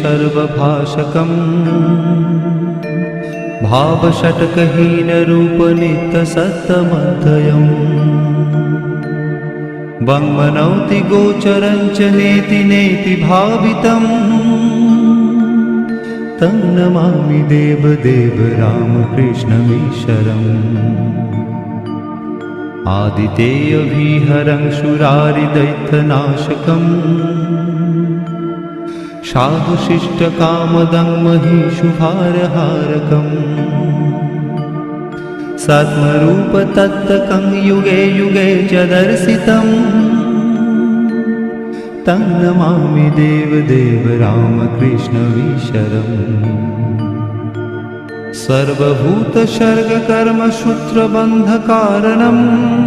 ब्रह्मरूपमादिमध्यशेषसर्वभाषकम् भावषट्कहीनरूपनित्यसत्तमध्ययम् वाङ्मनौति गोचरं च नेति नेति भावितम् तं नमामि देवदेव रामकृष्णमीश्वरम् आदितेयविहरं शूरारिदैत्यनाशकम् साधुशिष्टकामदं महिषुभारहारकम् सत्मरूपतत्त्वकं युगे युगे च दर्शितम् तं नमामि देवदेव रामकृष्णमीश्वरम् सर्वभूतसर्गकर्मसूत्रबन्धकारणम्